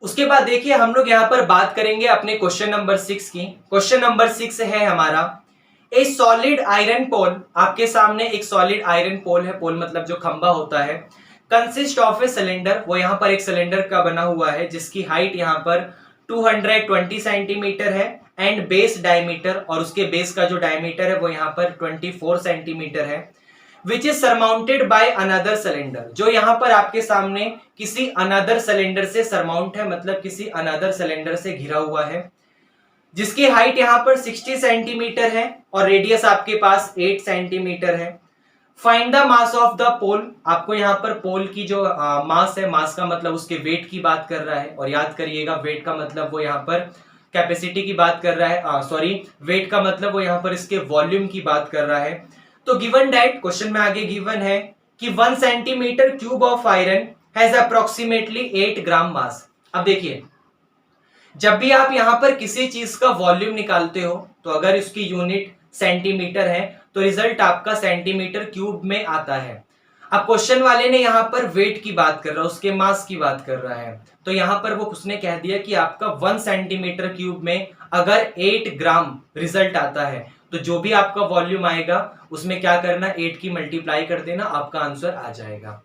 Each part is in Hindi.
उसके बाद देखिए हम लोग यहाँ पर बात करेंगे अपने क्वेश्चन नंबर 6 की। क्वेश्चन नंबर 6 है हमारा, ए सॉलिड आयरन पोल, आपके सामने एक सॉलिड आयरन पोल है, पोल मतलब जो खंबा होता है, कंसिस्ट ऑफ ए सिलेंडर, वो यहाँ पर एक सिलेंडर का बना हुआ है जिसकी हाइट यहाँ पर 220 सेंटीमीटर है एंड बेस डायमीटर, और उसके बेस का जो डायमीटर है वो यहाँ पर 24 सेंटीमीटर है, which is surmounted by another cylinder, जो यहाँ पर आपके सामने किसी अनदर सिलेंडर से सरमाउंट है, मतलब किसी अनदर सिलेंडर से घिरा हुआ है, जिसकी हाइट यहाँ पर 60 सेंटीमीटर है और रेडियस आपके पास 8 सेंटीमीटर है। Find the mass of the pole, आपको यहाँ पर पोल की जो मास है, मास का मतलब उसके वेट की बात कर रहा है, और याद करिएगा वेट का मतलब वो यहाँ पर कैपेसिटी की बात कर रहा है, सॉरी वेट का मतलब वो यहाँ पर इसके वॉल्यूम की बात कर रहा है। तो गिवन दैट, क्वेश्चन में आगे गिवन है कि 1 centimetre cube of iron has approximately 8 ग्राम मास। अब देखिए जब भी आप यहां पर किसी चीज का वॉल्यूम निकालते हो तो अगर इसकी यूनिट सेंटीमीटर है तो रिजल्ट आपका सेंटीमीटर क्यूब में आता है। अब क्वेश्चन वाले ने यहां पर वेट की बात कर रहा है, उसके मास की बात कर रहा है, तो यहां पर वो उसने कह दिया कि आपका 1 सेंटीमीटर क्यूब में अगर 8 ग्राम रिजल्ट आता है तो जो भी आपका वॉल्यूम आएगा उसमें क्या करना, 8 की मल्टीप्लाई कर देना, आपका आंसर आ जाएगा।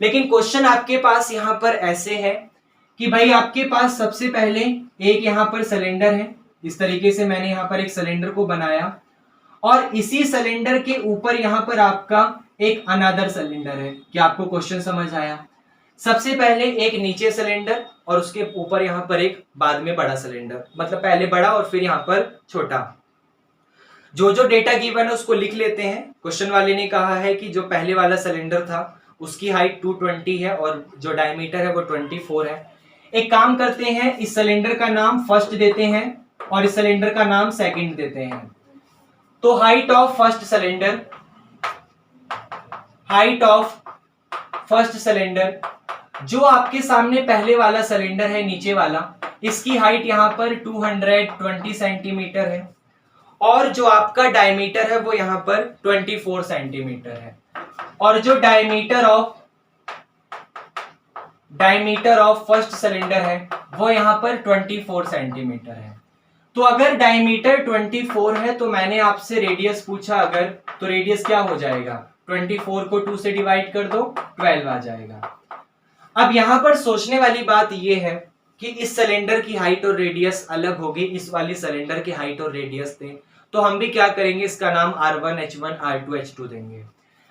लेकिन क्वेश्चन आपके पास यहां पर ऐसे है कि भाई आपके पास सबसे पहले एक यहां पर सिलेंडर है, इस तरीके से मैंने यहां पर एक सिलेंडर को बनाया, और इसी सिलेंडर के ऊपर यहां पर आपका एक अनदर सिलेंडर है। क्या आपको क्वेश्चन समझ आया? सबसे पहले एक नीचे सिलेंडर और उसके ऊपर यहां पर एक बाद में बड़ा सिलेंडर, मतलब पहले बड़ा और फिर यहां पर छोटा। जो जो डेटा गिवन है उसको लिख लेते हैं। क्वेश्चन वाले ने कहा है कि जो पहले वाला सिलेंडर था उसकी हाइट 220 है और जो डायमीटर है वो 24 है। एक काम करते हैं, इस सिलेंडर का नाम फर्स्ट देते हैं और इस सिलेंडर का नाम सेकंड देते हैं। तो हाइट ऑफ फर्स्ट सिलेंडर जो आपके सामने पहले वाला सिलेंडर है नीचे वाला, इसकी हाइट यहां पर 220 सेंटीमीटर है और जो आपका डायमीटर है वो यहां पर 24 सेंटीमीटर है, और जो डायमीटर ऑफ फर्स्ट सिलेंडर है वो यहां पर 24 सेंटीमीटर है। तो अगर डायमीटर 24 है तो मैंने आपसे रेडियस पूछा अगर, तो रेडियस क्या हो जाएगा, 24 को 2 से डिवाइड कर दो, 12 आ जाएगा। अब यहां पर सोचने वाली बात यह है कि इस सिलेंडर की हाइट और रेडियस अलग होगी, इस वाली सिलेंडर की हाइट और रेडियस थे, तो हम भी क्या करेंगे, इसका नाम R1 H1 R2 H2 देंगे।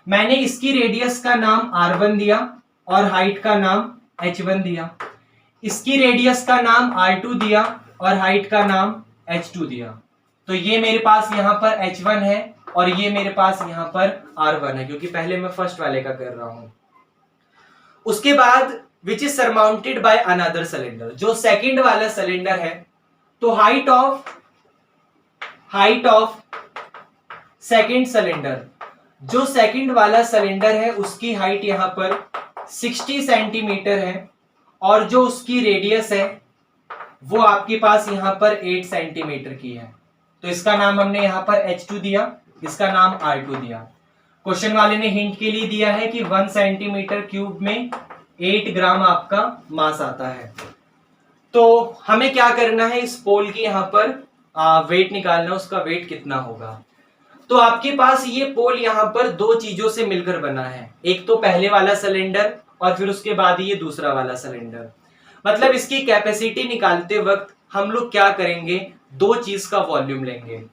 मैंने इसकी रेडियस का नाम R1 दिया और हाइट का नाम H1 दिया, इसकी रेडियस का नाम R2 दिया और हाइट का नाम H2 दिया। तो ये मेरे पास यहां पर H1 है और ये मेरे पास यहां पर R1 है, क्योंकि पहले मैं फर्स्ट वाले का कर रहा हूं। उसके बाद which is surmounted by another cylinder, जो सेकंड वाला सिलेंडर है, तो हाइट ऑफ सेकंड सिलेंडर, जो सेकंड वाला सिलेंडर है उसकी हाइट यहां पर 60 सेंटीमीटर है और जो उसकी रेडियस है वो आपके पास यहां पर 8 सेंटीमीटर की है। तो इसका नाम हमने यहां पर H2 दिया, इसका नाम R2 दिया। क्वेश्चन वाले ने हिंट के लिए दिया है कि 1 सेंटीमीटर क्यूब में 8 ग्राम आपका मास आता है। तो हमें क्या करना है, इस पोल की यहां पर वेट निकालना, उसका वेट कितना होगा। तो आपके पास ये पोल यहां पर दो चीजों से मिलकर बना है, एक तो पहले वाला सिलेंडर और फिर उसके बाद ये दूसरा वाला सिलेंडर। मतलब इसकी कैपेसिटी निकालते वक्त हम लोग क्या करेंगे, दो चीज का वॉल्यूम लेंगे,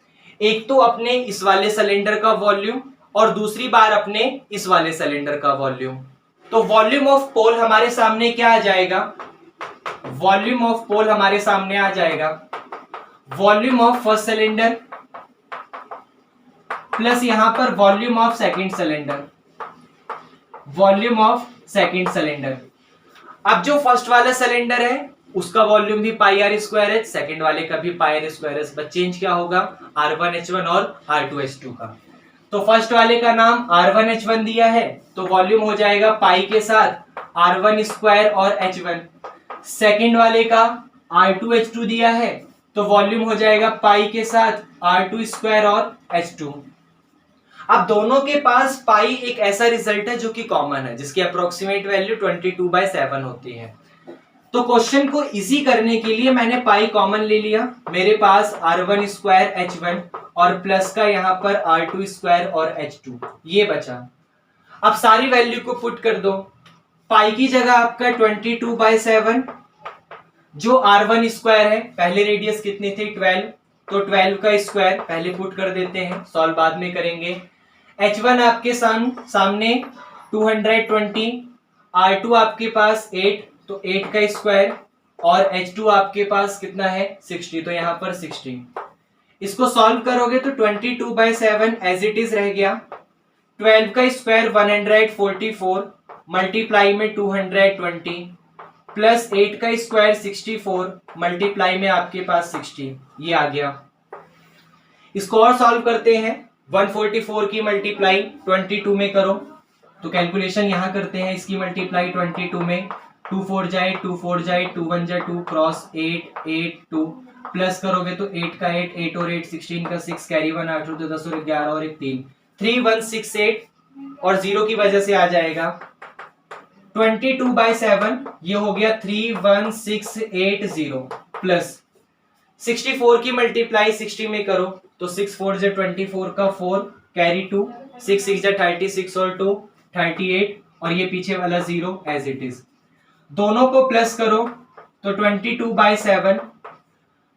एक तो अपने इस वाले सिलेंडर का वॉल्यूम और दूसरी बार अपने इस वाले सिलेंडर का वॉल्यूम। तो वॉल्यूम ऑफ पोल हमारे सामने क्या आ जाएगा, वॉल्यूम ऑफ पोल हमारे सामने आ जाएगा volume of first cylinder plus यहां पर वॉल्यूम ऑफ सेकंड सिलेंडर। अब जो फर्स्ट वाला सिलेंडर है उसका वॉल्यूम भी पाई आर स्क्वायर है, सेकंड वाले का भी पाई आर स्क्वायर है, बस चेंज क्या होगा, R1 H1 और R2 H2 का। तो फर्स्ट वाले का नाम R1 H1 दिया है तो वॉल्यूम हो जाएगा पाई के साथ R1 स्क्वायर और H1। सेकंड वाले का R2 H2 दिया है तो वॉल्यूम हो जाएगा पाई के साथ R2 स्क्वायर और H2। अब दोनों के पास पाई एक ऐसा रिजल्ट है जो कि कॉमन है, जिसकी अप्रोक्सीमेट वैल्यू 22/7 होती है। तो क्वेश्चन को इजी करने के लिए मैंने पाई कॉमन ले लिया, मेरे पास r1 स्क्वायर h1 और प्लस का यहां पर r2 स्क्वायर और h2 ये बचा। अब सारी वैल्यू को पुट कर दो। पाई की जगह आपका 22/7 जो r1 स्क्वायर है, पहले रेडियस कितनी थी 12, तो 12 का स्क्वायर पहले पुट कर देते हैं, सॉल्व बाद में करेंगे। h1 आपके सामने 220, r2 आपके पास 8 तो 8 का स्क्वायर और h2 आपके पास कितना है 60, तो यहां पर 60। इसको सॉल्व करोगे तो 22/7 एज इट इज रह गया, 12 का स्क्वायर 144 मल्टीप्लाई में 220 प्लस 8 का स्क्वायर 64 मल्टीप्लाई में आपके पास 60, ये आ गया। इसको और सॉल्व करते हैं, 144 की मल्टीप्लाई 22 में करो, तो कैलकुलेशन यहां करते हैं, इसकी मल्टीप्लाई 22 में 2 4 जाए 2 4 जाए 2 1 जाए 2 क्रॉस 8 8 2 प्लस करोगे तो 8 का 8 8 और 8 16 का 6 कैरी 1 8 तो 10 और 11 और 1 3 3168 और 0 की वजह से आ जाएगा 22/7, ये हो गया 31680 प्लस 64 की मल्टीप्लाई 60 में करो तो 6 4 जा 24 का 4 कैरी 2 6 6 जा 36 और 2 38 और ये पीछे वाला 0 एज इट इज। दोनों को प्लस करो तो 22/7,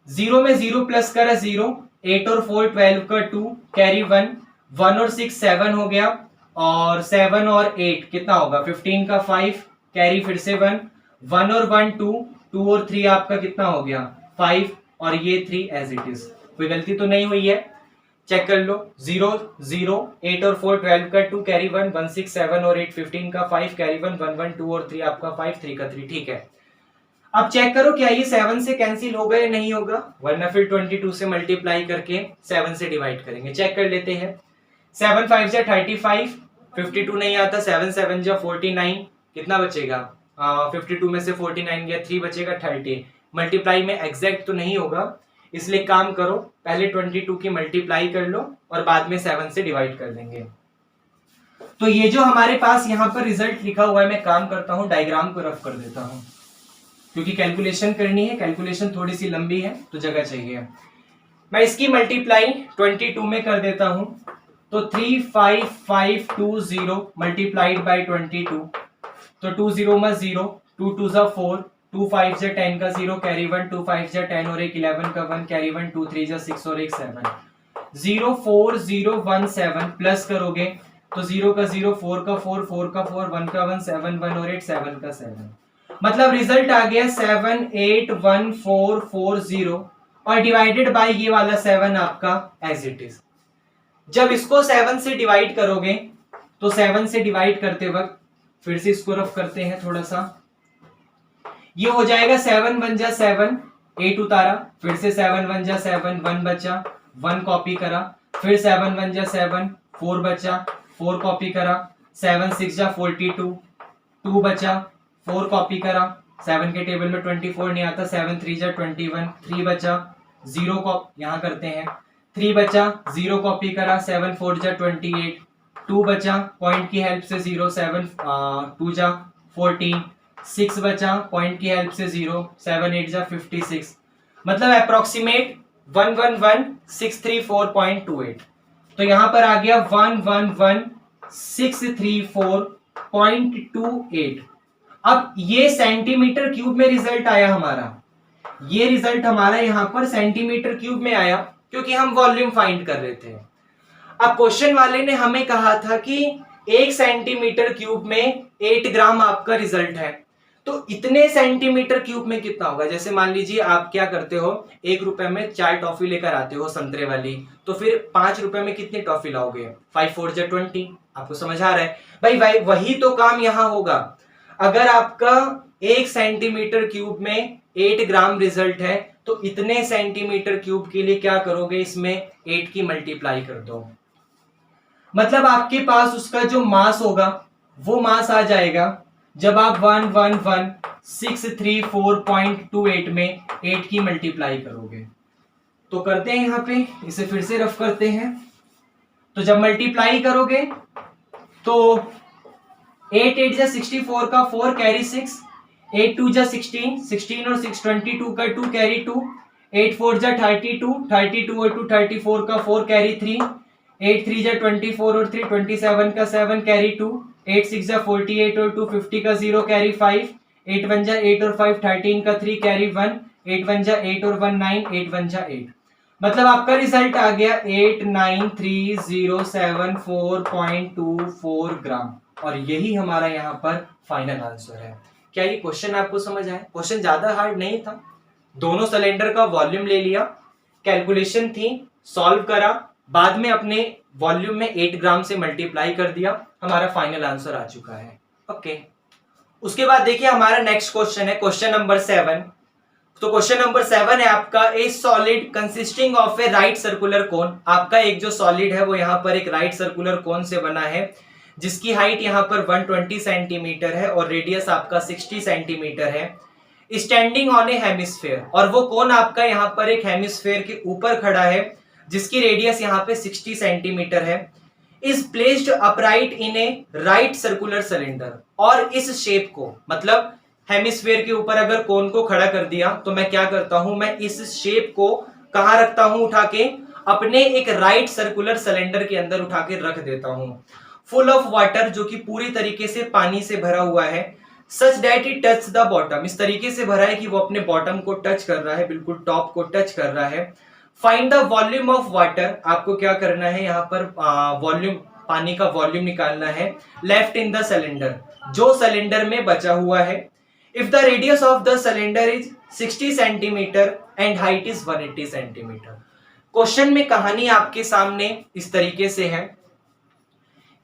0 में 0 प्लस करा 0, 8 और 4 12 का 2 कैरी 1 1 और 6 7 हो गया और 7 और 8 कितना होगा 15 का 5 कैरी फिर से 1 1 और 1 2 2 और 3 आपका कितना हो गया 5 और ये 3 एज इट इज। कोई गलती तो नहीं हुई है, चेक कर लो। 0 0 8 और 4 12 का 2 कैरी 1 1 6 7 और 8 15 का 5 कैरी 1 1 1 2 और 3 आपका 5 3 का 3, ठीक है। अब चेक करो क्या ये 7 से कैंसिल होगा या नहीं होगा, वरना फिर 22 से मल्टीप्लाई करके 7 से डिवाइड करेंगे। चेक कर लेते हैं, 7 5 जा 35, 52 नहीं आता, 7 7 जा 49, कितना बचेगा 52 में से 49 गया 3 बचेगा 30। मल्टीप्लाई में एग्जैक्ट तो नहीं होगा, इसलिए काम करो पहले 22 की मल्टीप्लाई कर लो और बाद में 7 से डिवाइड कर देंगे। तो ये जो हमारे पास यहाँ पर रिजल्ट लिखा हुआ है, मैं काम करता हूँ डायग्राम को रफ कर देता हूँ क्योंकि कैलकुलेशन करनी है, कैलकुलेशन थोड़ी सी लंबी है तो जगह चाहिए। मैं इसकी मल्टीप्लाई 22 में कर देता हूं तो 35520 मल्टीप्लाइड बाई 22, तो 2 0 में 0 2 2 जा 4 2 5 जा 10 का 0 कैरी 1 2 5 जा 10 और 1 11 का 1 कैरी 1 2 3 जा 6 और 1 7 04017 प्लस करोगे तो 0 का 0 4 का 4 4 का 4 1 का 1 7 1 और 8 7 का 7, मतलब रिजल्ट आ गया 7814440 और डिवाइडेड बाय ये वाला 7 आपका एज इट इज। जब इसको 7 से डिवाइड करोगे तो 7 से डिवाइड करते वक्त फिर से इसको रफ करते हैं थोड़ा सा, ये हो जाएगा 7 1 जा 7 8 उतारा, फिर से 7 1 जा 7 1 बचा 1 कॉपी करा, फिर 7 1 जा 7 4 बचा 4 कॉपी करा, 7 6 जा 42 2 बचा 4 कॉपी करा, 7 के टेबल में 24 नहीं आता, 7 3 जा 21 3 बचा 0 कॉपी यहाँ करते हैं 3 बचा 0 कॉपी करा, 7 4 जा 28 2 बचा पॉइंट की हेल्प से 0 7 2 जा 14 6 बचा पॉइंट की हेल्प से 0 7 8 जा 56, मतलब अप्रोक्सीमेट 111,634.28। तो यहां पर आ गया 111,634.28। अब ये सेंटीमीटर क्यूब में रिजल्ट आया हमारा, ये रिजल्ट हमारा यहां पर सेंटीमीटर क्यूब में आया क्योंकि हम वॉल्यूम फाइंड कर रहे थे। अब क्वेश्चन वाले ने हमें कहा था कि 1 सेंटीमीटर क्यूब में 8 ग्राम आपका रिजल्ट है, तो इतने सेंटीमीटर क्यूब में कितना होगा। जैसे मान लीजिए आप क्या करते हो, 1 रुपए में 4 टॉफी लेकर आते हो संतरे वाली, तो फिर 5 रुपए में कितनी टॉफी लाओगे, 5 4 जा 20। आपको समझ आ रहा है भाई वही तो काम यहां होगा। अगर आपका 1 सेंटीमीटर क्यूब में 8 ग्राम रिजल्ट है तो इतने सेंटीमीटर क्यूब के लिए क्या करोगे, इसमें 8 की मल्टीप्लाई कर दो, मतलब आपके पास उसका जो मास होगा वो मास आ जाएगा जब आप 111,634.28 में 8 की मल्टीप्लाई करोगे। तो करते हैं यहां पे, इसे फिर से रफ करते हैं। तो जब मल्टीप्लाई करोगे तो 8 8 जा 64 का 4 कैरी 6 8 2 जा 16, 16 और 6 22 का 2 कैरी 2, 8 4 जा 32, 32 और 2 34 का 4 कैरी 3, 8 3 जा 24 और 3 27 का 7 कैरी 2, 8 6 जा 48 और 2 50 का 0 कैरी 5, 8 1 जा 8 और 5 13 का 3 कैरी 1, 8 1 जा 8 और 1 9, 8 1 जा 8। मतलब आपका रिजल्ट आ गया 89307.24 ग्राम, और यही हमारा यहाँ पर फाइनल आंसर है। क्या ये क्वेश्चन आपको समझ आया? क्वेश्चन ज्यादा हार्ड नहीं था, दोनों सिलेंडर का वॉल्यूम ले लिया, कैलकुलेशन थी, सॉल्व करा, बाद में अपने वॉल्यूम में 8 ग्राम से मल्टीप्लाई कर दिया, हमारा फाइनल आंसर आ चुका है। ओके, उसके बाद देखिए हमारा नेक्स्ट क्वेश्चन है क्वेश्चन नंबर 7। तो क्वेश्चन नंबर 7 है आपका, ए solid consisting of A right circular cone. आपका एक जो सॉलिड है वो यहाँ पर एक राइट सर्कुलर कोन से बना है, जिसकी हाइट यहाँ पर 120 सेंटीमीटर है और रेडियस आपका 60 सेंटीमीटर है, स्टैंडिंग ऑन ए हेमिस्फेयर। और वो कोन आपका यहाँ पर एक हेमिस्फेयर के ऊपर खड़ा है, जिसकी रेडियस यहाँ पे 60 सेंटीमीटर है, is placed upright in A right circular cylinder. और इस शेप को, मतलब हेमिस्फेयर के ऊपर अगर कोन को खड़ा कर दिया तो मैं क्या करता हूं, मैं इस शेप को कहां रखता हूं, उठा के अपने एक राइट सर्कुलर सिलेंडर के अंदर उठा के रख देता हूं, फुल ऑफ वाटर, जो कि पूरी तरीके से पानी से भरा हुआ है, such that it touch the bottom, इस तरीके से भरा है कि वो अपने बॉटम को टच कर रहा है, बिल्कुल टॉप को टच कर रहा है। Find the volume of water, आपको क्या करना है यहाँ पर वॉल्यूम, पानी का वॉल्यूम निकालना है, लेफ्ट इन द सिलेंडर, जो सिलेंडर में बचा हुआ है। If the radius of the cylinder is 60 centimetre and height is 180 centimetre. Question में कहानी आपके सामने इस तरीके से है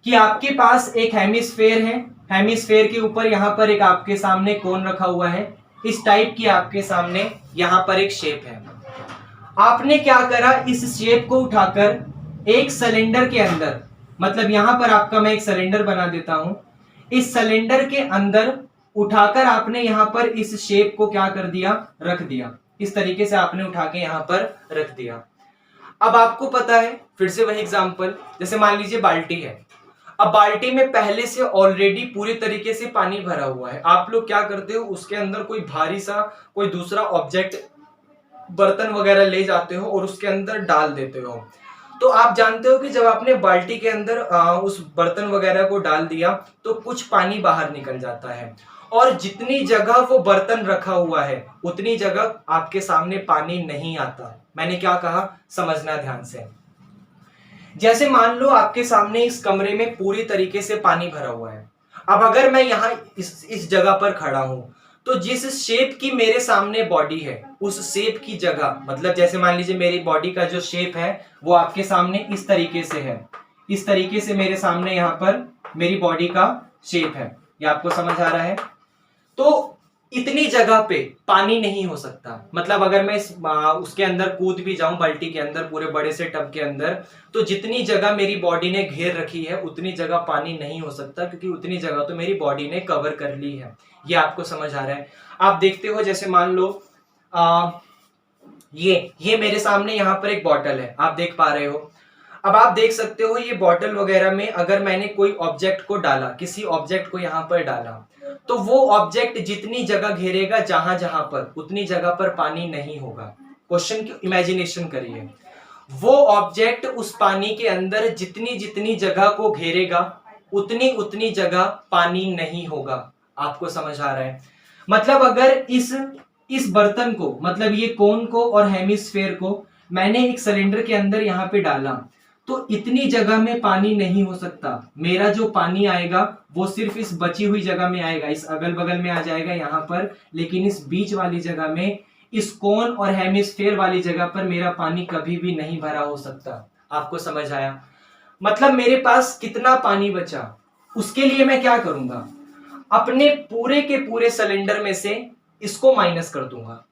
कि आपके पास एक हेमिस्फेयर है, हेमिस्फेयर के ऊपर यहाँ पर एक आपके सामने कोन रखा हुआ है, इस टाइप की आपके सामने यहाँ पर एक शेप है। आपने क्या करा, इस शेप को उठाकर एक सिलेंडर के अंदर, मतलब यहाँ पर आपका मैं एक सिलेंडर बना देता हूं, इस सिलेंडर के अंदर उठाकर आपने यहां पर इस शेप को क्या कर दिया, रख दिया, इस तरीके से आपने उठा के यहां पर रख दिया। अब आपको पता है, फिर से वही एग्जांपल, जैसे मान लीजिए बाल्टी है, अब बाल्टी में पहले से ऑलरेडी पूरी तरीके से पानी भरा हुआ है, आप लोग क्या करते हो, उसके अंदर कोई भारी सा कोई दूसरा ऑब्जेक्ट, बर्तन वगैरह ले जाते हो और उसके अंदर डाल देते हो। तो आप जानते हो कि जब आपने बाल्टी के अंदर उस बर्तन वगैरह को डाल दिया तो कुछ पानी बाहर निकल जाता है, और जितनी जगह वो बर्तन रखा हुआ है उतनी जगह आपके सामने पानी नहीं आता। मैंने क्या कहा, समझना ध्यान से। जैसे मान लो आपके सामने इस कमरे में पूरी तरीके से पानी भरा हुआ है, अब अगर मैं यहाँ इस जगह पर खड़ा हूं, तो जिस शेप की मेरे सामने बॉडी है उस शेप की जगह, मतलब जैसे मान लीजिए मेरी बॉडी का जो शेप है वो आपके सामने इस तरीके से है, इस तरीके से मेरे सामने यहाँ पर मेरी बॉडी का शेप है, ये आपको समझ आ रहा है। तो इतनी जगह पे पानी नहीं हो सकता, मतलब अगर मैं उसके अंदर कूद भी जाऊं, बाल्टी के अंदर, पूरे बड़े से टब के अंदर, तो जितनी जगह मेरी बॉडी ने घेर रखी है उतनी जगह पानी नहीं हो सकता, क्योंकि उतनी जगह तो मेरी बॉडी ने कवर कर ली है। ये आपको समझ आ रहा है। आप देखते हो, जैसे मान लो ये मेरे सामने यहाँ पर एक बॉटल है, आप देख पा रहे हो। अब आप देख सकते हो ये बॉटल वगैरह में अगर मैंने कोई ऑब्जेक्ट को डाला, किसी ऑब्जेक्ट को यहाँ पर डाला, तो वो ऑब्जेक्ट जितनी जगह घेरेगा जहां जहां पर, उतनी जगह पर पानी नहीं होगा। क्वेश्चन की इमेजिनेशन करिए, वो ऑब्जेक्ट उस पानी के अंदर जितनी जितनी जगह को घेरेगा उतनी उतनी जगह पानी नहीं होगा। आपको समझ आ रहा है? मतलब अगर इस बर्तन को, मतलब ये कोन को और हेमिस्फेयर को मैंने एक सिलेंडर के अंदर यहाँ पे डाला, तो इतनी जगह में पानी नहीं हो सकता। मेरा जो पानी आएगा वो सिर्फ इस बची हुई जगह में आएगा, इस अगल बगल में आ जाएगा यहाँ पर, लेकिन इस बीच वाली जगह में, इस कोन और हेमिस्फेयर वाली जगह पर मेरा पानी कभी भी नहीं भरा हो सकता। आपको समझ आया? मतलब मेरे पास कितना पानी बचा, उसके लिए मैं क्या करूंगा, अपने पूरे के पूरे सिलेंडर में से इसको माइनस कर दूंगा,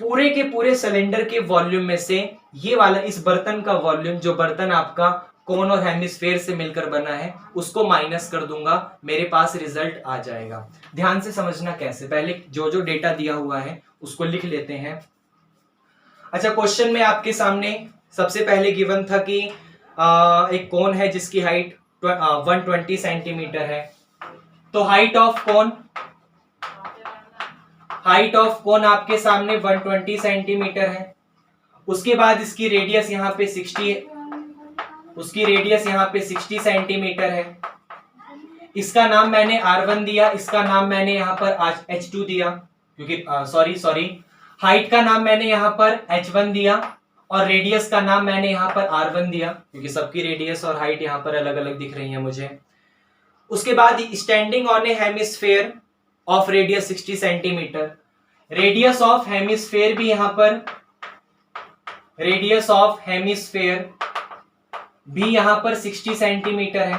पूरे के पूरे सिलेंडर के वॉल्यूम में से ये वाला, इस बर्तन का वॉल्यूम, जो बर्तन आपका कोन और हेमिस्फेयर से मिलकर बना है, उसको माइनस कर दूंगा, मेरे पास रिजल्ट आ जाएगा। ध्यान से समझना कैसे, पहले जो जो डेटा दिया हुआ है उसको लिख लेते हैं। अच्छा, क्वेश्चन में आपके सामने सबसे पहले गिवन था कि एक कोन है जिसकी हाइट 120 सेंटीमीटर है, तो height of cone height of cone आपके सामने 120 सेंटीमीटर है। उसके बाद इसकी रेडियस यहाँ पे 60 है, उसकी रेडियस यहाँ पे 60 सेंटीमीटर है। इसका नाम मैंने R1 दिया, इसका नाम मैंने यहाँ पर H2 दिया, क्योंकि सॉरी हाइट का नाम मैंने यहाँ पर H1 दिया और रेडियस का नाम मैंने यहाँ पर R1 दिया, क्योंकि सबकी रेडियस और हाइट यहाँ पर अलग अलग दिख रही है मुझे। उसके बाद standing on A hemisphere of radius 60 centimetre, radius of hemisphere भी यहाँ पर, रेडियस ऑफ हेमिस्फेयर भी यहाँ पर 60 सेंटीमीटर है।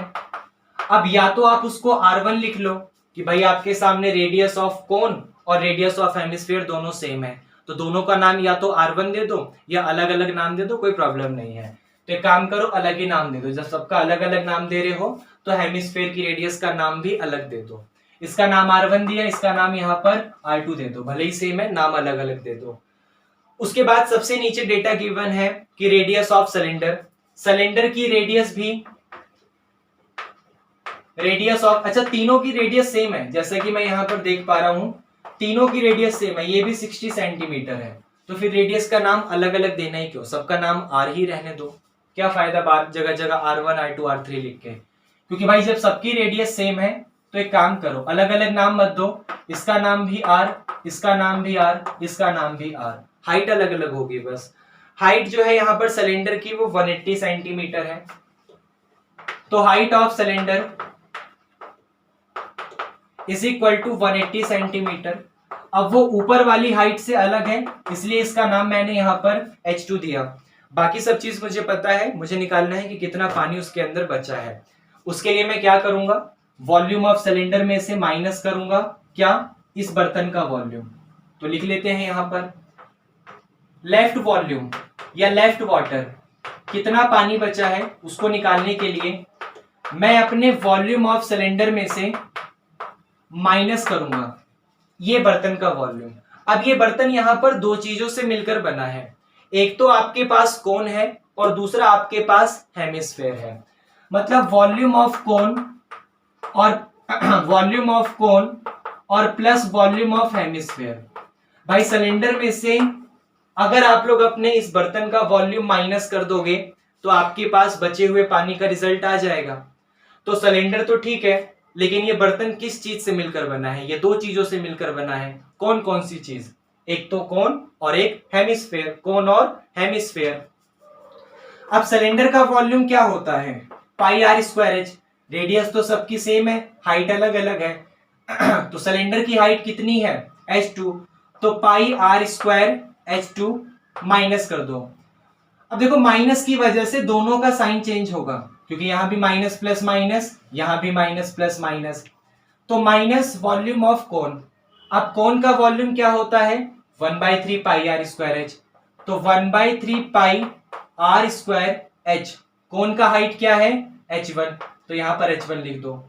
अब या तो आप उसको R1 लिख लो कि भाई आपके सामने रेडियस ऑफ कोन और रेडियस ऑफ हेमिस्फेयर दोनों सेम है, तो दोनों का नाम या तो R1 दे दो या अलग अलग नाम दे दो, कोई प्रॉब्लम नहीं है। तो एक काम करो, अलग ही नाम दे दो। जब सबका अलग अलग नाम दे रहे हो तो हेमिस्फेयर की रेडियस का नाम भी अलग दे दो। इसका नाम R1 दिया, इसका नाम यहाँ पर R2 दे दो, भले ही सेम है, नाम अलग अलग दे दो। उसके बाद सबसे नीचे डेटा गिवन है कि रेडियस ऑफ सिलेंडर, सिलेंडर की रेडियस भी, रेडियस ऑफ, अच्छा तीनों की रेडियस सेम है, जैसा कि मैं यहाँ पर देख पा रहा हूं तीनों की रेडियस सेम है, ये भी 60 सेंटीमीटर है, तो फिर रेडियस का नाम अलग अलग देना ही क्यों, सबका नाम R ही रहने दो, क्या फायदा बार जगह जगह R1 R2 R3 लिख के। क्योंकि भाई जब सबकी रेडियस सेम है तो एक काम करो, अलग अलग नाम मत दो, इसका नाम भी R, इसका नाम भी R, इसका नाम भी R, हाइट अलग अलग होगी बस। हाइट जो है यहाँ पर सिलेंडर की वो 180 सेंटीमीटर है, तो height of cylinder is equal to 180 centimetre. अब वो ऊपर वाली हाइट से अलग है, इसलिए इसका नाम मैंने यहाँ पर H2 दिया। बाकी सब चीज मुझे पता है, मुझे निकालना है कि कितना पानी उसके अंदर बचा है। उसके लिए मैं क्या करूंगा, वॉल्यूम ऑफ सिलेंडर में से माइनस करूंगा क्या, इस बर्तन का वॉल्यूम। तो लिख लेते हैं यहाँ पर लेफ्ट वॉल्यूम या लेफ्ट वाटर, कितना पानी बचा है उसको निकालने के लिए मैं अपने वॉल्यूम ऑफ सिलेंडर में से माइनस करूंगा ये बर्तन का वॉल्यूम। अब ये बर्तन यहां पर दो चीजों से मिलकर बना है, एक तो आपके पास कोन है और दूसरा आपके पास हेमिस्फेयर है। मतलब वॉल्यूम ऑफ कोन और वॉल्यूम ऑफ कोन और प्लस वॉल्यूम ऑफ हेमिस्फेयर। भाई सिलेंडर में से अगर आप लोग अपने इस बर्तन का वॉल्यूम माइनस कर दोगे तो आपके पास बचे हुए पानी का रिजल्ट आ जाएगा। तो सिलेंडर तो ठीक है, लेकिन ये बर्तन किस चीज से मिलकर बना है, ये दो चीजों से मिलकर बना है। कौन कौन सी चीज, एक तो कोन और एक हेमिस्फेयर, कोन और हेमिस्फेयर। अब सिलेंडर का वॉल्यूम क्या होता है, पाई आर स्क्वायर एच, रेडियस तो सबकी सेम है, हाइट अलग अलग है तो सिलेंडर की हाइट कितनी है H2, तो पाई आर स्क्वायर H2 माइनस कर दो। अब देखो माइनस की वजह से दोनों का साइन चेंज होगा, क्योंकि यहां भी माइनस प्लस माइनस, यहां भी माइनस प्लस माइनस, तो माइनस वॉल्यूम ऑफ कोन। अब कोन का वॉल्यूम क्या होता है 1/3 पाई आर स्क्वायर एच, तो 1/3 पाई आर स्क्वायर एच। कोन का हाइट क्या है H1, तो यहां पर H1 लिख दो।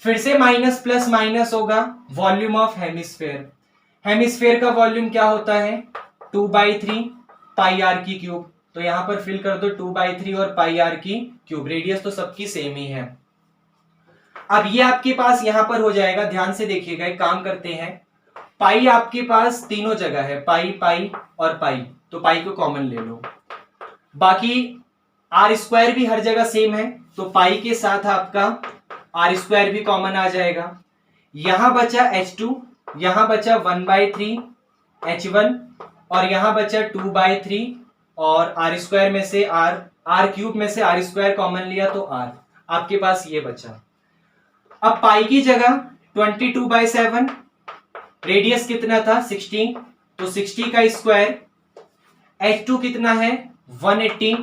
फिर से माइनस प्लस माइनस होगा वॉल्यूम ऑफ हेमिस्फेयर। हेमिस्फेयर का वॉल्यूम क्या होता है 2/3 पाई आर की क्यूब, तो यहां पर फिल कर दो 2/3 और पाई आर की क्यूब, रेडियस तो सबकी सेम ही है। अब ये आपके पास यहां पर हो जाएगा, ध्यान से देखिएगा, एक काम करते हैं, पाई आपके पास तीनों जगह है, पाई पाई और पाई, तो पाई को कॉमन ले लो। बाकी आर स्क्वायर भी हर जगह सेम है, तो पाई के साथ आपका आर स्क्वायर भी कॉमन आ जाएगा। यहां बचा H2, यहां बचा 1/3 H1 और यहां बचा 2/3 और आर स्क्वायर में से आर क्यूब में से आर स्क्वायर कॉमन लिया तो आर, आपके पास ये बचा। अब पाई की जगह 22/7, रेडियस कितना था 60, तो 60 का स्क्वायर, H2 कितना है 180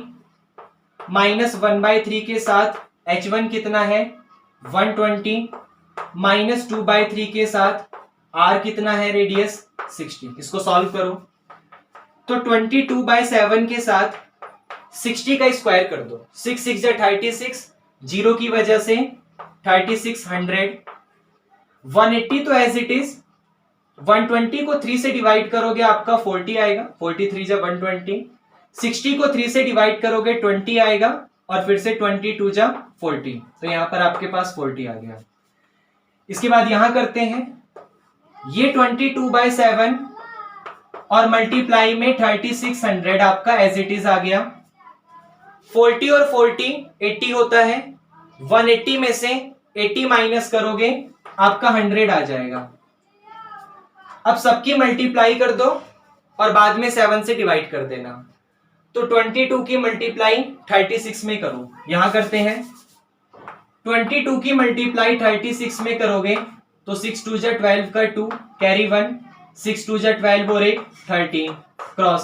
माइनस 1/3 के साथ H1 कितना है 120 माइनस 2/3 के साथ R कितना है रेडियस 60। इसको सॉल्व करो तो 22/7 के साथ 60 का स्क्वायर कर दो, 6 6 36, जीरो की वजह से 3600, 180 तो एज इट इज, 120 को 3 से डिवाइड करोगे आपका 40 आएगा, 43 जा 120, 60 को 3 से डिवाइड करोगे 20 आएगा और फिर से 22 जा 40, तो यहां पर आपके पास 40 आ गया। इसके बाद यहां करते हैं ये 22/7 और मल्टीप्लाई में 3600 आपका एज इट इज आ गया। 40 और 40 80 होता है, 180 में से 80 माइनस करोगे आपका 100 आ जाएगा। अब सबकी मल्टीप्लाई कर दो और बाद में 7 से डिवाइड कर देना। तो 22 की मल्टीप्लाई 36 में करो, यहां करते हैं। 22 की मल्टीप्लाई 36 में करोगे तो 6 2 जा 12 का 2 कैरी 1, 6 2 जा 12 और 8 13 क्रॉस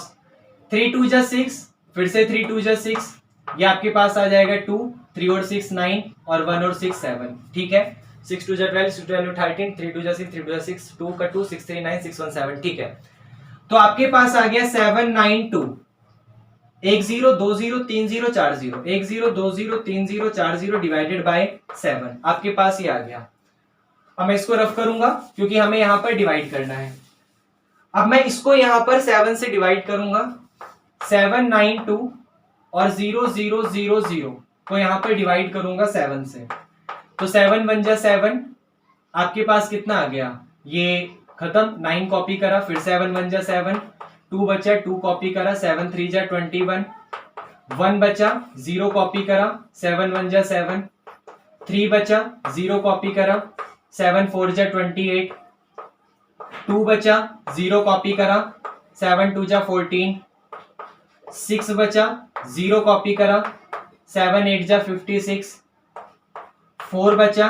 3 2 जा 6, फिर से 3 2 जा 6, ये आपके पास आ जाएगा 2, 3 और 6 9 और 1 और 6 7। ठीक है, 6 2 जा 12, 6 12 13, 3 2 जा 6, 3 2 जा 6, 2 का 2 6 3 9 6 1 7। ठीक है, तो आपके पास आ गया 7 9 2 1 0 2 0 3 0 4 0 1 0 2 0 3 0 4 0 डिवाइडेड बाय 7 आपके पास ये आ गया। अब मैं इसको रफ करूंगा क्योंकि हमें यहां पर डिवाइड करना है। अब मैं इसको यहां पर 7 से डिवाइड करूंगा, 7 9 2 और 0 0 0 0 को यहां पर डिवाइड करूंगा 7 से, तो 7 1 जा 7 आपके पास कितना आ गया, ये खत्म, 9 कॉपी करा, फिर 7 1 जा 7, 2 बचा, 2 कॉपी करा, 7 3 जा 21, 1 बचा, 0 कॉपी करा, 7 1 जा 7, 3 बचा, 0 कॉपी करा, 7 4 जा 28, 2 बचा, 0 कॉपी करा, 7 2 जा 14, 6 बचा, 0 कॉपी करा, 7 8 जा 56, 4 बचा,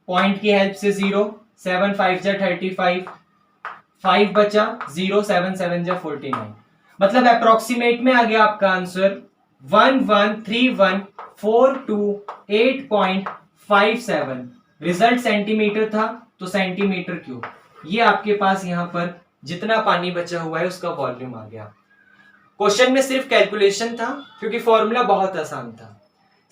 पॉइंट की हेल्प से 0, 7 5 जा 35, 5 बचा, 0 7 7 जा 49। मतलब अप्रोक्सीमेट में आ गया आपका आंसर 113142.8.57। रिजल्ट सेंटीमीटर था तो सेंटीमीटर क्यूब। ये आपके पास यहां पर जितना पानी बचा हुआ है उसका वॉल्यूम आ गया। क्वेश्चन में सिर्फ कैलकुलेशन था क्योंकि फॉर्मूला बहुत आसान था।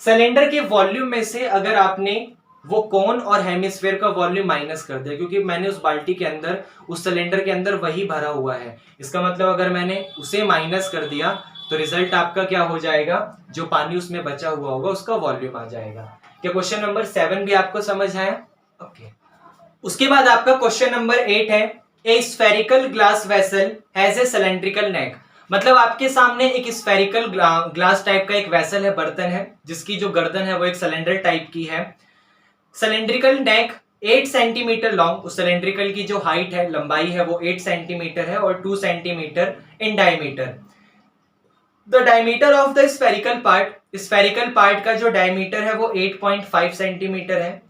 सिलेंडर के वॉल्यूम में से अगर आपने वो कोन और हेमिस्फेयर का वॉल्यूम माइनस कर दिया, क्योंकि मैंने उस बाल्टी के अंदर, उस सिलेंडर के अंदर वही भरा हुआ है, इसका मतलब अगर मैंने उसे माइनस कर दिया तो रिजल्ट आपका क्या हो जाएगा, जो पानी उसमें बचा हुआ होगा उसका वॉल्यूम आ जाएगा। क्या क्वेश्चन नंबर 7 भी आपको समझ आया? ओके। उसके बाद आपका क्वेश्चन नंबर 8 है, a spherical glass vessel has a cylindrical neck. मतलब आपके सामने एक स्फेरिकल ग्लास टाइप का एक वेसल है, बर्तन है, जिसकी जो गर्दन है वो एक सिलेंडर टाइप की है। सिलेंड्रिकल नेक 8 सेंटीमीटर लॉन्ग, उस सिलेंड्रिकल की जो हाइट है, लंबाई है वो 8 सेंटीमीटर है और 2 centimetre in diameter. The diameter of the spherical part का जो डायमीटर है वो 8.5 सेंटीमीटर है।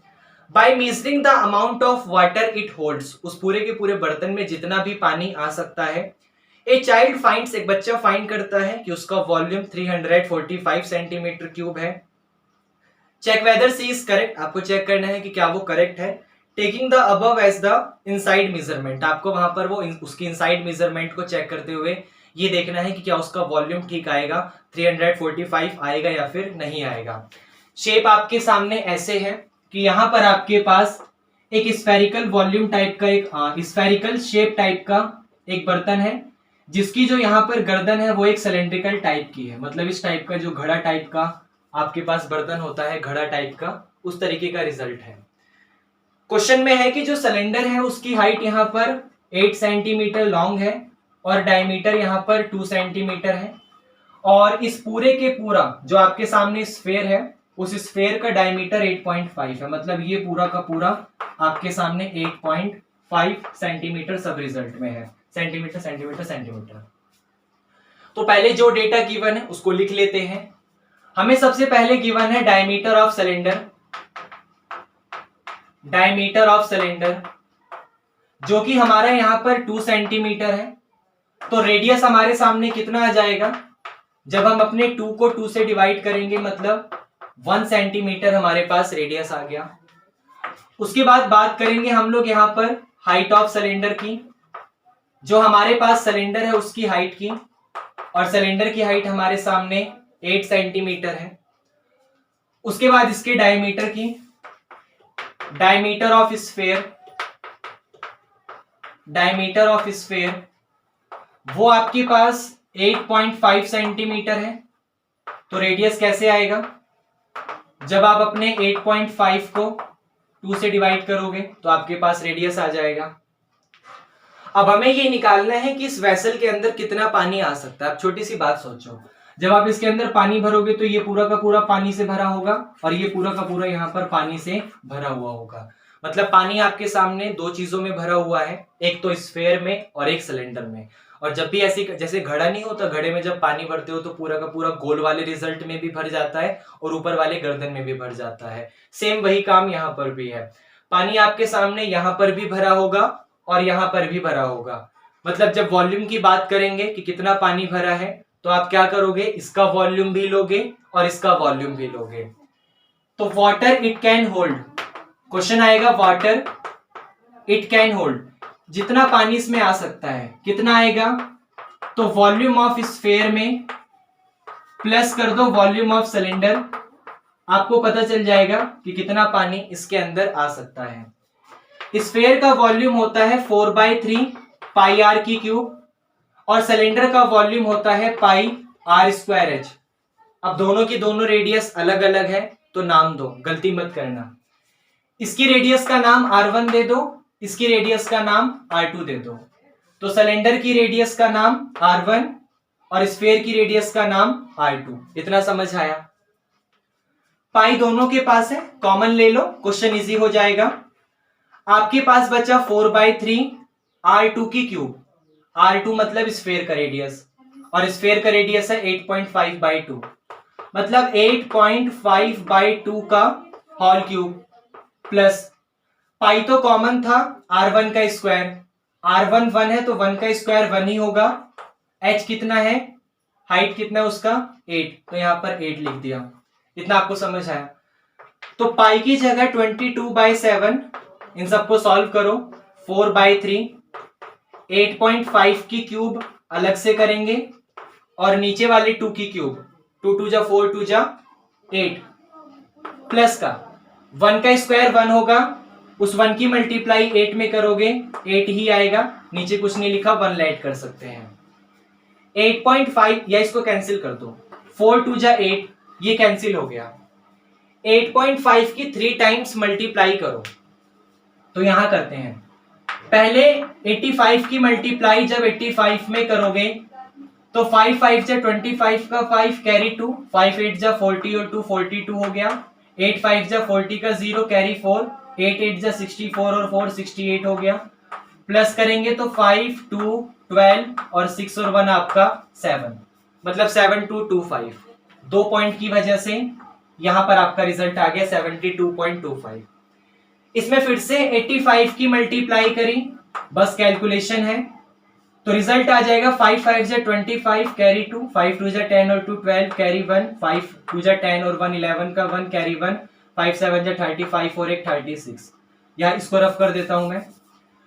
By measuring the amount of water it holds, उस पूरे के पूरे बर्तन में जितना भी पानी आ सकता है। ए चाइल्ड फाइंड्स, एक बच्चा फाइंड करता है कि उसका वॉल्यूम 345 सेंटीमीटर क्यूब है। Check whether C is correct, आपको चेक करना है कि क्या वो करेक्ट है। Taking the above as the inside measurement, आपको वहां पर वो उसकी इनसाइड मेजरमेंट को चेक करते हुए ये देखना है कि क्या उसका वॉल्यूम ठीक आएगा, 345 आएगा या फिर नहीं आएगा। शेप आपके सामने ऐसे है कि यहां पर आपके पास एक स्फेरिकल वॉल्यूम टाइप का, एक स्फेरिकल शेप टाइप का एक बर्तन है, जिसकी जो यहाँ पर गर्दन है वो एक सिलेंड्रिकल टाइप की है। मतलब इस टाइप का जो घड़ा टाइप का आपके पास बर्तन होता है, घड़ा टाइप का, उस तरीके का रिजल्ट है। क्वेश्चन में है कि जो सिलेंडर है उसकी हाइट यहाँ पर 8 सेंटीमीटर लॉन्ग है और डायमीटर यहाँ पर 2 सेंटीमीटर है, और इस पूरे के पूरा जो आपके सामने स्फेयर है, उस स्फेयर का डायमीटर 8.5 है। मतलब ये पूरा का पूरा आपके सामने 8.5 सेंटीमीटर सब रिजल्ट में है। Centimetre centimetre centimetre. तो पहले जो डेटा गिवन है उसको लिख लेते हैं। हमें सबसे पहले गिवन है diameter of cylinder, diameter of cylinder जो कि हमारा यहां पर 2 सेंटीमीटर है। तो रेडियस हमारे सामने कितना आ जाएगा, जब हम अपने 2 को 2 से डिवाइड करेंगे मतलब 1 सेंटीमीटर हमारे पास रेडियस आ गया। उसके बाद बात करेंगे हम लोग यहां पर हाइट ऑफ सिलेंडर की, जो हमारे पास सिलेंडर है उसकी हाइट की, और सिलेंडर की हाइट हमारे सामने 8 सेंटीमीटर है। उसके बाद इसके डायमीटर की, diameter of sphere, diameter of sphere वो आपके पास 8.5 सेंटीमीटर है। तो रेडियस कैसे आएगा, जब आप अपने 8.5 को 2 से डिवाइड करोगे तो आपके पास रेडियस आ जाएगा। अब हमें ये निकालना है कि इस वेसल के अंदर कितना पानी आ सकता है। अब छोटी सी बात सोचो, जब आप इसके अंदर पानी भरोगे तो ये पूरा का पूरा पानी से भरा होगा और ये पूरा का पूरा यहाँ पर पानी से भरा हुआ होगा। मतलब पानी आपके सामने दो चीजों में भरा हुआ है, एक तो स्फेयर में और एक सिलेंडर में। और जब भी ऐसी जैसे घड़ा नहीं होता, घड़े में जब पानी भरते हो तो पूरा का पूरा गोल वाले रिजल्ट में भी भर जाता है और ऊपर वाले गर्दन में भी भर जाता है। सेम वही काम यहाँ पर भी है। पानी आपके सामने यहाँ पर भी भरा होगा और यहाँ पर भी भरा होगा। मतलब जब वॉल्यूम की बात करेंगे कि कितना पानी भरा है, तो आप क्या करोगे, इसका वॉल्यूम भी लोगे और इसका वॉल्यूम भी लोगे। तो water it can hold, question आएगा वाटर इट कैन होल्ड, जितना पानी इसमें आ सकता है कितना आएगा, तो वॉल्यूम ऑफ स्फेयर में प्लस कर दो वॉल्यूम ऑफ सिलेंडर, आपको पता चल जाएगा कि कितना पानी इसके अंदर आ सकता है। स्फेयर का वॉल्यूम होता है 4/3 पाई आर की क्यूब और सिलेंडर का वॉल्यूम होता है पाई आर स्क्वायर एच। अब दोनों की दोनों रेडियस अलग अलग है तो नाम दो, गलती मत करना। इसकी रेडियस का नाम R1 दे दो, इसकी रेडियस का नाम R2 दे दो। तो सिलेंडर की रेडियस का नाम R1 और स्फेयर की रेडियस का नाम R2। इतना समझ आया? पाई दोनों के पास है, कॉमन ले लो, क्वेश्चन इजी हो जाएगा। आपके पास बचा 4/3 R2 की क्यूब। R2 मतलब स्फेयर का रेडियस और स्फेयर का रेडियस है 8.5/2, मतलब 8.5/2 का होल क्यूब प्लस पाई तो कॉमन था R1 का स्क्वायर, R1 1 है तो 1 का स्क्वायर 1 ही होगा। H कितना है, हाइट कितना है उसका 8, तो यहां पर 8 लिख दिया। इतना आपको समझ आया? तो पाई की जगह 22/7, इन सबको सॉल्व करो। 4/3 8.5 की क्यूब अलग से करेंगे और नीचे वाले 2 की क्यूब, 2 2 जा 4 2 जा 8 प्लस का 1 का स्क्वायर 1 होगा, उस 1 की मल्टीप्लाई 8 में करोगे 8 ही आएगा, नीचे कुछ नहीं लिखा, 1 ऐड कर सकते हैं। 8.5 या इसको कैंसिल कर दो, 4 2 जा 8, ये कैंसिल हो गया। 8.5 की 3 टाइम्स मल्टीप्लाई करो, तो यहां करते हैं। पहले 85 की मल्टीप्लाई जब 85 में करोगे तो 5 5 जा 25 का 5 कैरी 2, 5 8 जा 40 और 2 42 हो गया। 8 5 जा 40 का 0 कैरी 4, 8 8 जा 64 और 4 68 हो गया। प्लस करेंगे तो 5 2 12 और 6 और 1 आपका 7, मतलब 7225। 2 पॉइंट की वजह से यहां पर आपका रिजल्ट आ गया 72.25। इसमें फिर से 85 की मल्टीप्लाई करी, बस कैलकुलेशन है, तो रिजल्ट आ जाएगा 5 5 जा 25 कैरी 2, 5 2 जा 10 और 2 12 कैरी 1, 5 2 जा 10 और 1 11 का 1 कैरी 1, 5 7 जा 35 और 1 36। यहाँ इसको रफ कर देता हूं मैं।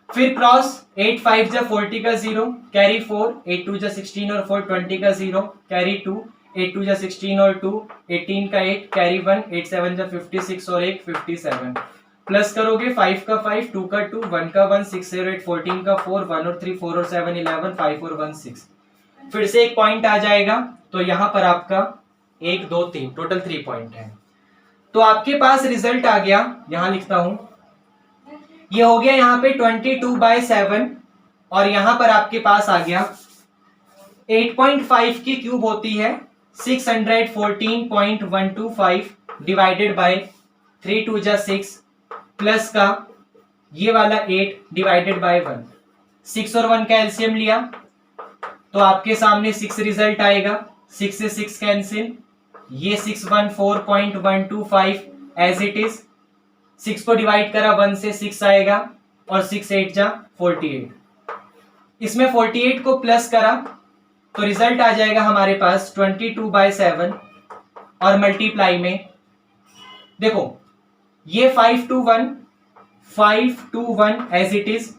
फिर क्रॉस 8 5 जा 40 का 0 कैरी 4, 8 2 जा 16 और 4 20 का 0 कैरी 2, 8 2 जा 16 और 2 18 का 8 कैरी 1, 8 7 जा 56 और 1 57। प्लस करोगे 5 का 5, 2 का 2, 1 का 1, 6 0 8 14 का 4, 1 और 3 4 और 7 11, 5 और 1 6। फिर से एक पॉइंट आ जाएगा, तो यहां पर आपका 1 2 3 टोटल 3 पॉइंट है। तो आपके पास रिजल्ट आ गया, यहां लिखता हूं, ये हो गया यहाँ पे 22/7 और यहां पर आपके पास आ गया 8.5 की क्यूब होती है 614.125 डिवाइडेड बाय 3 2 जा 6 प्लस का ये वाला 8 डिवाइडेड बाय 1। 6 और 1 का एलसीएम लिया तो आपके सामने 6 रिजल्ट आएगा, 6 से 6 कैंसिल, ये 614.125 एज इट इज। 6 को डिवाइड करा 1 से 6 आएगा और 6 8 जा 48। इसमें 48 को प्लस करा तो रिजल्ट आ जाएगा हमारे पास 22/7 और मल्टीप्लाई में देखो ये 5 2 1 एज इट इज।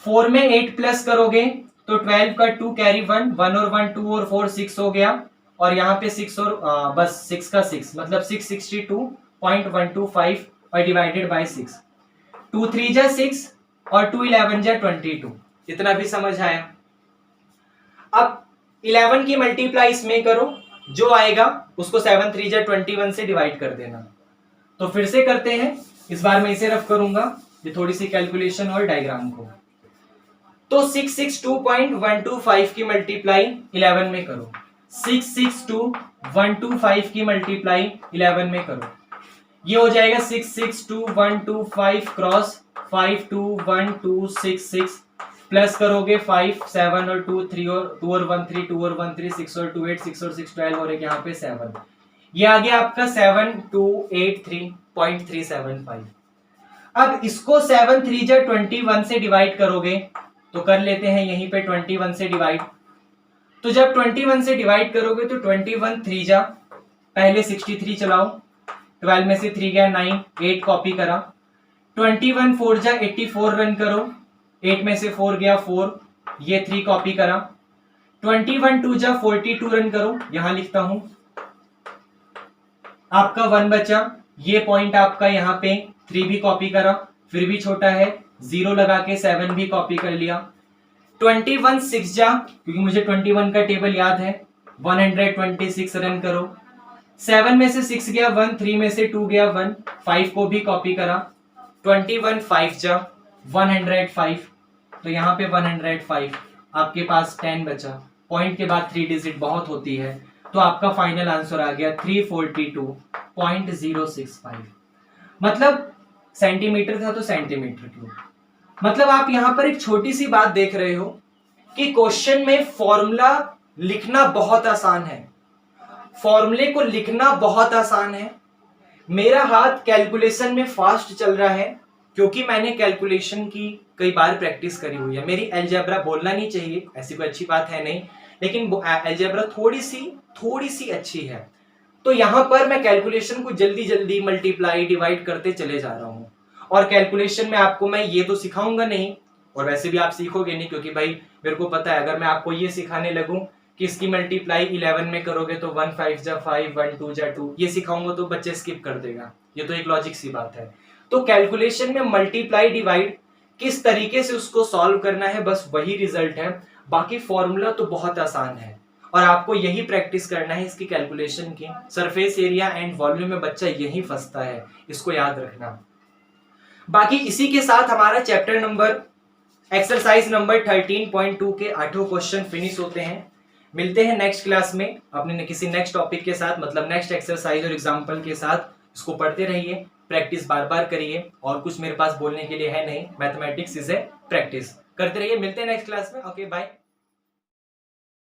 4 में 8 प्लस करोगे तो 12 का 2 कैरी 1 1 और 1 2 और 4 6 हो गया और यहाँ पे 6 और बस 6 का 6 मतलब 662.125 और डिवाइडेड बाय 6। 2 3 जा 6 और 2 11 जा 22। इतना भी समझ आया? अब 11 की मल्टीप्लाई इसमें करो, जो आएगा उसको 7 3 जा 21 से डिवाइड कर देना। तो फिर से करते हैं, इस बार मैं इसे रफ करूंगा, ये थोड़ी सी कैलकुलेशन और डायग्राम को। तो 662.125 की मल्टीप्लाई 11 में करो, 662.125 की मल्टीप्लाई 11 में करो, ये हो जाएगा 662.125 क्रॉस 521266 प्लस करोगे 5 7 और 2 3 और 2 और 1 3 2 और 1 3 6 और 2 8 6 और 6 12 और एक यहाँ पे 7, ये आ गया आपका 7283.375। अब इसको 7 3 जा 21 से डिवाइड करोगे तो कर लेते हैं यहीं पे 21 से डिवाइड। तो जब 21 से डिवाइड करोगे तो 21 3 जा, पहले 63 चलाओ, 12 में से 3 गया 9, 8 कॉपी करा, 21 4 जा 84 रन करो, 8 में से 4 गया 4, ये 3 कॉपी करा, 21 2 जा 42 रन करो, यहां लिखता हूं, आपका 1 बचा, ये पॉइंट आपका यहाँ पे 3 भी कॉपी करा, फिर भी छोटा है, 0 लगा के 7 भी कॉपी कर लिया, 21 6 जा, क्योंकि मुझे 21 का टेबल याद है, 126 रन करो, 7 में से 6 गया 1, 3 में से 2 गया 1, 5 को भी कॉपी करा, 21 5 जा 105, तो यहाँ पे 105, आपके पास 10 बचा, पॉइंट के बाद 3 डिजिट बहुत होती है, तो आपका फाइनल आंसर आ गया 342.065। मतलब सेंटीमीटर था तो सेंटीमीटर क्यूब। मतलब आप यहां पर एक छोटी सी बात देख रहे हो कि क्वेश्चन में फॉर्मूला लिखना बहुत आसान है, फॉर्मूले को लिखना बहुत आसान है। मेरा हाथ कैलकुलेशन में फास्ट चल रहा है क्योंकि मैंने कैलकुलेशन की कई बार प्रैक्टिस करी हुई है। मेरी अलजेब्रा बोलना नहीं चाहिए, ऐसी कोई अच्छी बात है नहीं, लेकिन अलजेब्रा थोड़ी सी अच्छी है, तो यहां पर मैं कैलकुलेशन को जल्दी जल्दी मल्टीप्लाई डिवाइड करते चले जा रहा हूं। और कैलकुलेशन में आपको मैं ये तो सिखाऊंगा नहीं, और वैसे भी आप सीखोगे नहीं, क्योंकि भाई मेरे को पता है अगर मैं आपको ये सिखाने लगूं कि इसकी मल्टीप्लाई 11 में करोगे तो 1 5 जा 5 1 2 जा 2, ये सिखाऊंगा तो बच्चे स्किप कर देगा, ये तो एक लॉजिक सी बात है। तो कैलकुलेशन में मल्टीप्लाई डिवाइड किस तरीके से उसको सॉल्व करना है, बस वही रिजल्ट है, बाकी फॉर्मूला तो बहुत आसान है। और आपको यही प्रैक्टिस करना है इसकी कैलकुलेशन की। सरफेस एरिया एंड वॉल्यूम में बच्चा यही फंसता है, इसको याद रखना। बाकी इसी के साथ हमारा चैप्टर नंबर एक्सरसाइज नंबर 13.2 के 8 क्वेश्चन फिनिश होते हैं। मिलते हैं नेक्स्ट क्लास में अपने किसी नेक्स्ट टॉपिक के साथ, मतलब नेक्स्ट एक्सरसाइज और एग्जाम्पल के साथ। इसको पढ़ते रहिए, प्रैक्टिस बार बार करिए, और कुछ मेरे पास बोलने के लिए है नहीं, मैथमेटिक्स इज ए प्रैक्टिस। करते रहिए, मिलते हैं नेक्स्ट क्लास में। Okay bye.